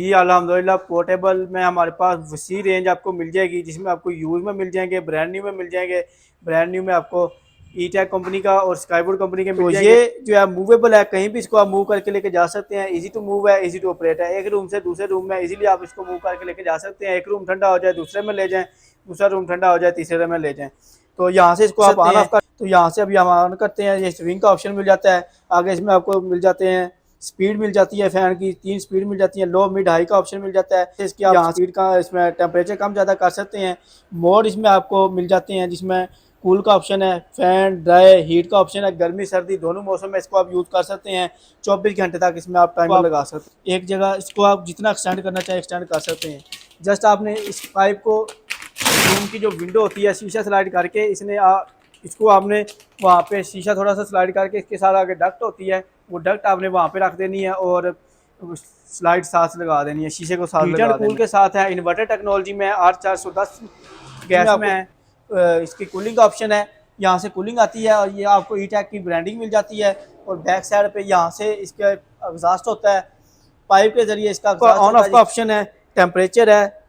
जी अल्हम्दुलिल्लाह पोर्टेबल में हमारे पास वसी रेंज आपको मिल जाएगी, जिसमें आपको यूज़ में मिल जाएंगे, ब्रांड न्यू में मिल जाएंगे। ब्रांड न्यू में आपको ईटेक कंपनी का और स्काईवुड कंपनी के मिल जाएंगे। ये जो है मूवेबल है, कहीं भी इसको आप मूव करके लेके जा सकते हैं। इजी टू मूव है, इजी टू ऑपरेट है। एक रूम से दूसरे रूम में इजीली आप इसको मूव करके लेके जा सकते हैं। एक रूम ठंडा हो जाए दूसरे में ले जाएं, दूसरा रूम ठंडा हो जाए तीसरे में ले जाएं। तो यहाँ से इसको आप ऑन ऑफ कर, तो यहाँ से अभी हम ऑन करते हैं, ये स्विंग का ऑप्शन मिल जाता है। आगे इसमें आपको मिल जाते हैं स्पीड मिल जाती है, फैन की 3 स्पीड मिल जाती है, लो मिड हाई का ऑप्शन मिल जाता है। इसकी आप यहाँ स्पीड का इसमें टेम्परेचर कम ज़्यादा कर सकते हैं। मोड इसमें आपको मिल जाते हैं, जिसमें कूल का ऑप्शन है, फैन ड्राई हीट का ऑप्शन है। गर्मी सर्दी दोनों मौसम में इसको आप यूज़ कर सकते हैं। 24 घंटे तक इसमें आप टाइमर लगा सकते हैं। एक जगह इसको आप जितना एक्सटेंड करना चाहे एक्सटेंड कर सकते हैं। जस्ट आपने इस पाइप को रूम की जो विंडो होती है शीशा स्लाइड करके इसको आपने वहाँ पे शीशा थोड़ा सा स्लाइड करके इसके साथ आगे डक्ट होती है, वो डक्ट आपने वहाँ पे रख देनी है और स्लाइड साथ लगा देनी है, शीशे को साथ लगा देनी है। कूल के साथ है, इन्वर्टर टेक्नोलॉजी में R410 गैस में है। इसकी कूलिंग का ऑप्शन है, यहाँ से कूलिंग आती है और ये आपको ईटेक की ब्रांडिंग मिल जाती है। और बैक साइड पे यहाँ से इसका एग्जॉस्ट होता है, पाइप के जरिए इसका ऑन ऑफ का ऑप्शन है। टेम्परेचर है,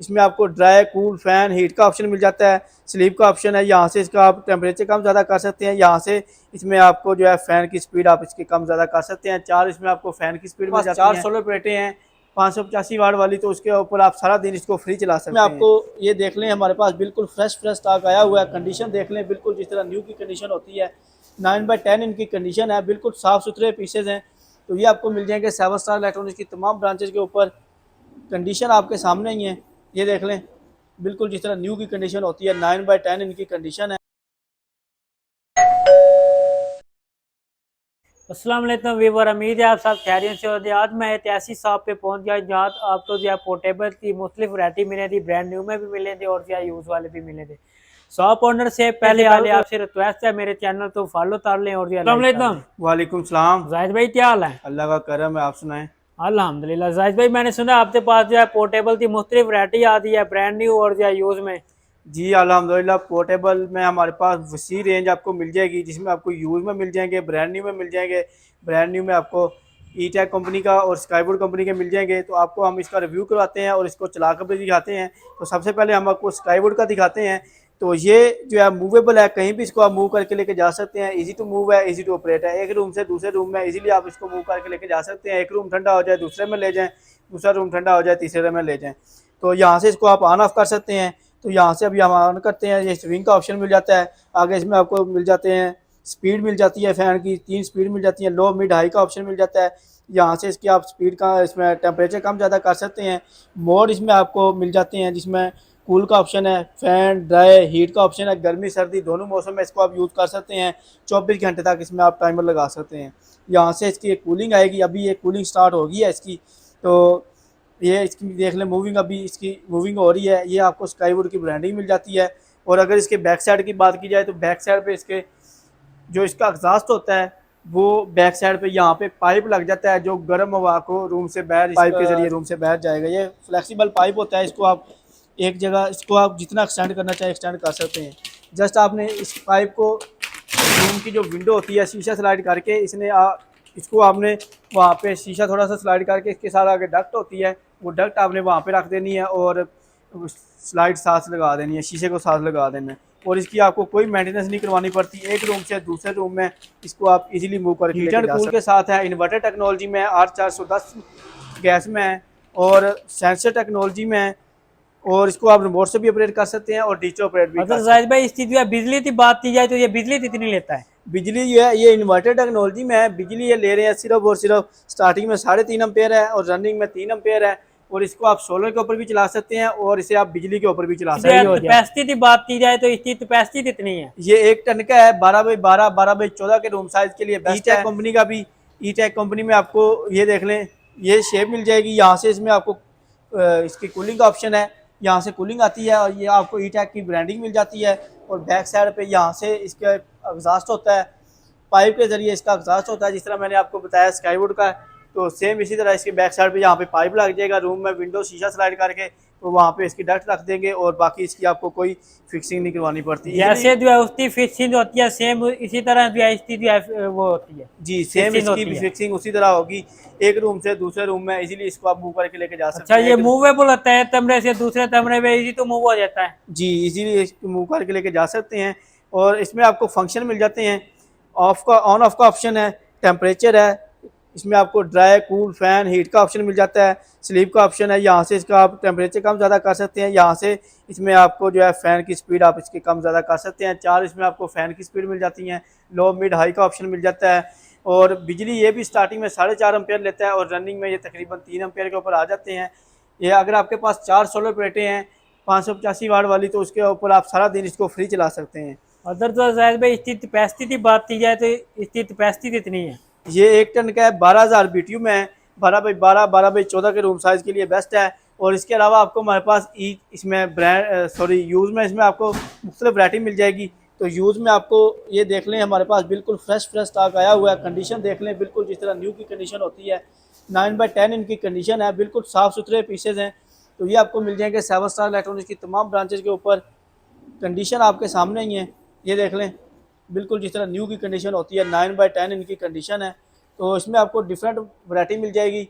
इसमें आपको ड्राई कूल फैन हीट का ऑप्शन मिल जाता है। स्लीप का ऑप्शन है, यहाँ से इसका आप टेम्परेचर कम ज़्यादा कर सकते हैं। यहाँ से इसमें आपको जो है फ़ैन की स्पीड आप इसकी कम ज़्यादा कर सकते हैं। 4 इसमें आपको फ़ैन की स्पीड मिल जाती है। 4 सोलर प्लेटें हैं 585 वाट वाली, तो उसके ऊपर आप सारा दिन इसको फ्री चला सकते हैं। आपको ये देख लें, हमारे पास बिल्कुल फ्रेश स्टॉक आया हुआ है। कंडीशन देख लें, बिल्कुल जिस तरह न्यू की कंडीशन होती है। 9/10 इनकी कंडीशन है, बिल्कुल साफ़ सुथरे पीसेज हैं। तो ये आपको मिल जाएंगे 7 स्टार इलेक्ट्रॉनिक्स की तमाम ब्रांचेज के ऊपर। कंडीशन आपके सामने ही है, ये देख लें, बिल्कुल जिस तरह न्यू की कंडीशन होती है। 9/10 इनकी कंडीशन है। अस्सलाम वालेकुम वीवर, उम्मीद है आप सब खैरियत से होंगे। आज मैं एक ऐसी शॉप पे पहुंच गया जहाँ आपको जो है पोर्टेबल की मुख्तलिफ वैरायटी मिले थी, ब्रांड न्यू में भी मिले थे और जो यूज़ वाले भी मिले थे। शॉप ओनर से पहले आपसे रिक्वेस्ट है, मेरे चैनल को फॉलो कर लें और वालेकुम सलाम। जाहिद भाई क्या हाल है? अल्लाह का करम है, आप सुनाएं। अल्हम्दुलिल्लाह। जाहिद भाई मैंने सुना आपके पास जो है पोर्टेबल की मुख्तलिफ वैरायटी आती है, ब्रांड न्यू और जो है यूज़ में। जी अल्हम्दुलिल्लाह पोर्टेबल में हमारे पास वसी रेंज आपको मिल जाएगी, जिसमें आपको यूज़ में मिल जाएंगे, ब्रांड न्यू में मिल जाएंगे। ब्रांड न्यू में आपको ईटेक कंपनी का और स्काईवुड कंपनी के मिल जाएंगे। तो आपको हम इसका रिव्यू करवाते हैं और इसको चला कर भी दिखाते हैं। तो सबसे पहले हम आपको स्काईवुड का दिखाते हैं। तो ये जो है मूवेबल है, कहीं भी इसको आप मूव करके लेके जा सकते हैं। इजी टू मूव है, इजी टू ऑपरेट है। एक रूम से दूसरे रूम में इजीली आप इसको मूव करके लेके जा सकते हैं। एक रूम ठंडा हो जाए दूसरे में ले जाएं, दूसरा रूम ठंडा हो जाए तीसरे में ले जाएं। तो यहाँ से इसको आप ऑन ऑफ कर सकते हैं। तो यहाँ से अभी हम ऑन करते हैं, ये स्विंग का ऑप्शन मिल जाता है। आगे इसमें आपको मिल जाते हैं स्पीड मिल जाती है, फ़ैन की 3 स्पीड मिल जाती है, लो मिड हाई का ऑप्शन मिल जाता है। यहाँ से इसकी आप स्पीड का इसमें टेम्परेचर कम ज़्यादा कर सकते हैं। मोड इसमें आपको मिल जाते हैं, जिसमें कूल का ऑप्शन है, फैन ड्राई हीट का ऑप्शन है। गर्मी सर्दी दोनों मौसम में इसको आप यूज़ कर सकते हैं। 24 घंटे तक इसमें आप टाइमर लगा सकते हैं। यहाँ से इसकी एक कूलिंग आएगी, अभी ये कूलिंग स्टार्ट होगी है इसकी। तो ये इसकी देख लें मूविंग, अभी इसकी मूविंग हो रही है। ये आपको स्काईवुड की ब्रांडिंग मिल जाती है। और अगर इसके बैक साइड की बात की जाए तो बैक साइड पे इसके जो इसका एग्जॉस्ट होता है वो बैक साइड पे यहाँ पे पाइप लग जाता है, जो गर्म हवा को रूम से बाहर पाइप के जरिए रूम से बाहर जाएगा। ये फ्लेक्सिबल पाइप होता है, इसको आप एक जगह इसको आप जितना एक्सटेंड करना चाहे एक्सटेंड कर सकते हैं। जस्ट आपने इस पाइप को रूम की जो विंडो होती है शीशा स्लाइड करके इसको आपने वहाँ पे शीशा थोड़ा सा स्लाइड करके इसके साथ आगे डक्ट होती है, वो डक्ट आपने वहाँ पे रख देनी है और स्लाइड साथ लगा देनी है, शीशे को साथ लगा देना है। और इसकी आपको कोई मेंटेनेंस नहीं करवानी पड़ती। एक रूम से दूसरे रूम में इसको आप इजीली मूव करके हीटर कूल के साथ है, इन्वर्टर टेक्नोलॉजी में R410 गैस में है और सेंसर टेक्नोलॉजी में है। और इसको आप रिमोट से भी ऑपरेट कर सकते हैं और डिजिटल ऑपरेट भी कर सकते हैं। जाहिद भाई इस चीज़ बिजली की बात की जाए तो ये बिजली कितनी लेता है? बिजली जो है ये इन्वर्टर टेक्नोलॉजी में है। बिजली ये ले रहे हैं सिर्फ और सिर्फ स्टार्टिंग में 3.5 एम्पेयर है और रनिंग में 3 एम्पेयर है। और इसको आप सोलर के ऊपर भी चला सकते हैं और इसे आप बिजली के ऊपर भी चला सकते हैं। कैपेसिटी की बात की जाए तो इसकी कैपेसिटी कितनी है? ये 1 टन का है, 12x12 12x14 के रूम साइज के लिए बेस्ट है। कंपनी का भी ईटेक कंपनी में आपको ये देख लें, ये शेप मिल जाएगी। यहाँ से इसमें आपको इसकी कूलिंग का ऑप्शन है, यहाँ से कूलिंग आती है और ये आपको ईटेक की ब्रांडिंग मिल जाती है। और बैक साइड पे यहाँ से इसका एग्जॉस्ट होता है, पाइप के जरिए इसका एग्जॉस्ट होता है, जिस तरह मैंने आपको बताया स्काईवुड का। तो सेम इसी तरह इसके बैक साइड पे यहाँ पे पाइप लग जाएगा। रूम में विंडो शीशा स्लाइड करके तो वहाँ पे इसकी डक्ट रख देंगे और बाकी इसकी आपको कोई फिक्सिंग नहीं करवानी पड़ती। जैसे जो है उसकी फिक्सिंग होती है सेम इसी तरह जो है इसकी जो है वो होती है, जी सेम फिक्सिंग इसकी होती भी है। फिक्सिंग उसी तरह होगी। एक रूम से दूसरे रूम में इजीली इसको आप मूव करके लेके जा सकते अच्छा, हैं। ये मूवेबल होता है, कमरे से दूसरे कमरे में इजी तो मूव हो जाता है। जी इजीली इसको मूव करके लेके जा सकते हैं। और इसमें आपको फंक्शन मिल जाते हैं, ऑफ का ऑन ऑफ का ऑप्शन है, टेम्परेचर है, इसमें आपको ड्राई कूल फैन हीट का ऑप्शन मिल जाता है, स्लीप का ऑप्शन है, यहाँ से इसका आप टेम्परेचर कम ज़्यादा कर सकते हैं, यहाँ से इसमें आपको जो है फ़ैन की स्पीड आप इसकी कम ज़्यादा कर सकते हैं। 4 इसमें आपको फ़ैन की स्पीड मिल जाती हैं, लो मिड हाई का ऑप्शन मिल जाता है। और बिजली ये भी स्टार्टिंग में 4.5 एम्पेयर लेता है और रनिंग में ये तकरीबन 3 एम्पेयर के ऊपर आ जाते हैं। ये अगर आपके पास 4 सोलर प्लेटें हैं 585 वाट वाली, तो उसके ऊपर आप सारा दिन इसको फ्री चला सकते हैं। अदर तो जाहिर भाई इसकी कैपेसिटी की बात की जाए तो इसकी कैपेसिटी कितनी है? ये 1 टन का है, 12,000 BTU में है, 12x12 12x14 के रूम साइज़ के लिए बेस्ट है। और इसके अलावा आपको हमारे पास इसमें यूज़ में इसमें आपको मुख्तलिफ वैरायटी मिल जाएगी। तो यूज़ में आपको ये देख लें हमारे पास बिल्कुल फ्रेश स्टॉक आया हुआ है, कंडीशन देख लें बिल्कुल जिस तरह न्यू की कंडीशन होती है। 9x10 इनकी कंडीशन है, बिल्कुल साफ़ सुथरे पीसेज हैं। तो ये आपको मिल जाएंगे 7 स्टार इलेक्ट्रॉनिक्स की तमाम ब्रांचेज के ऊपर। कंडीशन आपके सामने ही है, ये देख लें बिल्कुल जिस तरह न्यू की कंडीशन होती है। 9x10 इनकी कंडीशन है। तो इसमें आपको डिफरेंट वैरायटी मिल जाएगी।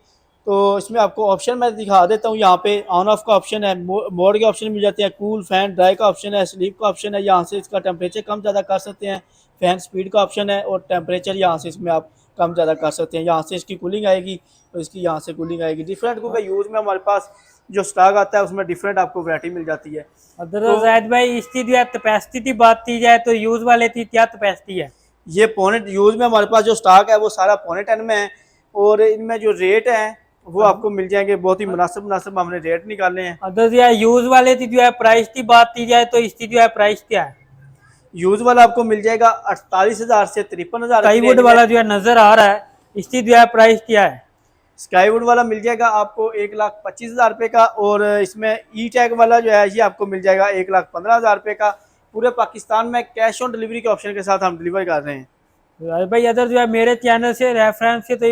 तो इसमें आपको ऑप्शन मैं दिखा देता हूँ, यहाँ पे ऑन ऑफ का ऑप्शन है, मोड के ऑप्शन मिल जाते हैं, कूल फैन ड्राई का ऑप्शन है, स्लीप का ऑप्शन है, यहाँ से इसका टेम्परेचर कम ज़्यादा कर सकते हैं, फैन स्पीड का ऑप्शन है और टेम्परेचर यहाँ से इसमें आप कम ज़्यादा कर सकते हैं। यहाँ से इसकी कूलिंग आएगी और इसकी यहाँ से कूलिंग आएगी। डिफरेंट क्योंकि यूज़ में हमारे पास जो स्टॉक आता है उसमें डिफरेंट आपको वैरायटी मिल जाती है। अदर जाहिद भाई इसकी जो है कैपेसिटी की बात की जाए तो यूज वाले की क्या कैपेसिटी है? ये पौने यूज़ में हमारे पास जो स्टॉक है वो सारा पौने 10 में है। और इनमें जो रेट है वो आपको मिल जाएंगे, बहुत ही मुनासिब हमने रेट निकाले हैं। अदर जो है यूज वाले की जो है प्राइस की बात की जाए तो इसकी जो है प्राइस क्या है? यूज़ वाला आपको मिल जाएगा 48,000 से 53,000। स्काईवुड वाला जो है नजर आ रहा है, इसकी जो है प्राइस क्या है? स्काईवुड वाला मिल जाएगा आपको 1,25,000 रुपये का। और इसमें ई टैग वाला जो है ये आपको मिल जाएगा 1,15,000 रुपये का। पूरे पाकिस्तान में कैश ऑन डिलीवरी के ऑप्शन के साथ हम डिलीवर कर रहे हैं। भाई अदर जो है मेरे चैनल से रेफरेंस से तो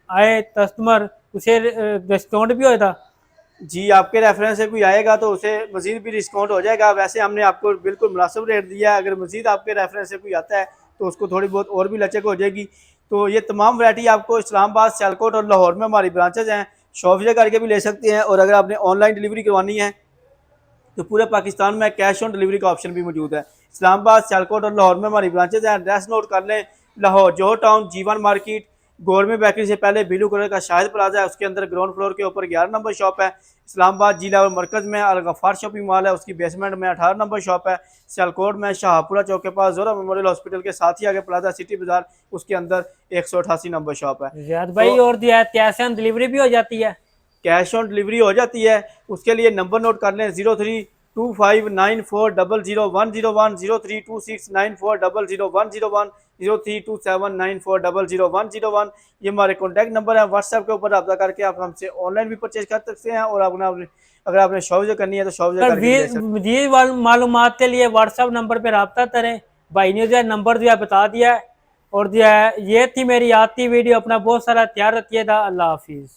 आए कस्टमर उसे डिस्काउंट भी होता? जी आपके रेफरेंस से कोई आएगा तो उसे मज़ीद भी डिस्काउंट हो जाएगा। वैसे हमने आपको बिल्कुल मुनासिब रेट दिया है, अगर मज़ीद आपके रेफरेंस से कोई आता है तो उसको थोड़ी बहुत और भी लचक हो जाएगी। तो ये तमाम वैरायटी आपको इस्लामाबाद, सियालकोट और लाहौर में हमारी ब्रांचेज हैं, शॉप विजिट करके भी ले सकते हैं। और अगर आपने ऑनलाइन डिलीवरी करवानी है तो पूरे पाकिस्तान में कैश ऑन डिलीवरी का ऑप्शन भी मौजूद है। इस्लामाबाद, सियालकोट और लाहौर में हमारी ब्रांचेज हैं। एड्रेस नोट कर लें, लाहौर जोहर टाउन, जीवन मार्केट, गवर्नमेंट बेकरी से पहले ब्लू कलर का शाहिद प्लाजा है, उसके अंदर ग्राउंड फ्लोर के ऊपर 11 नंबर शॉप है। इस्लामाबाद जिला और मरकज़ में अल गफ्फार शॉपिंग मॉल है, उसकी बेसमेंट में 18 नंबर शॉप है। सियालकोट में शाहपुरा चौक के पास जोरा मेमोरियल हॉस्पिटल के साथ ही आगे प्लाजा सिटी बाजार, उसके अंदर 188 नंबर शॉप है। रियाद भाई और जो है कैश ऑन डिलीवरी भी हो जाती है? कैश ऑन डिलीवरी हो जाती है, उसके लिए नंबर नोट कर लें 032594001001, 032694001001, 032794001001। ये हमारे कॉन्टैक्ट नंबर है। व्हाट्सएप के ऊपर रब्ता करके आप हमसे ऑनलाइन भी परचेज कर सकते हैं और अगर आपने शॉप विजिट करनी है तो शॉप विजिट करके ले सकते हैं। मजीद मालूमात के लिए व्हाट्सएप नंबर पे रब्ता करें। भाई ने जो है नंबर जो है बता दिया है। और जो है ये थी मेरी आती वीडियो। अपना बहुत सारा ख्याल रखिएगा। अल्लाह हाफिज़।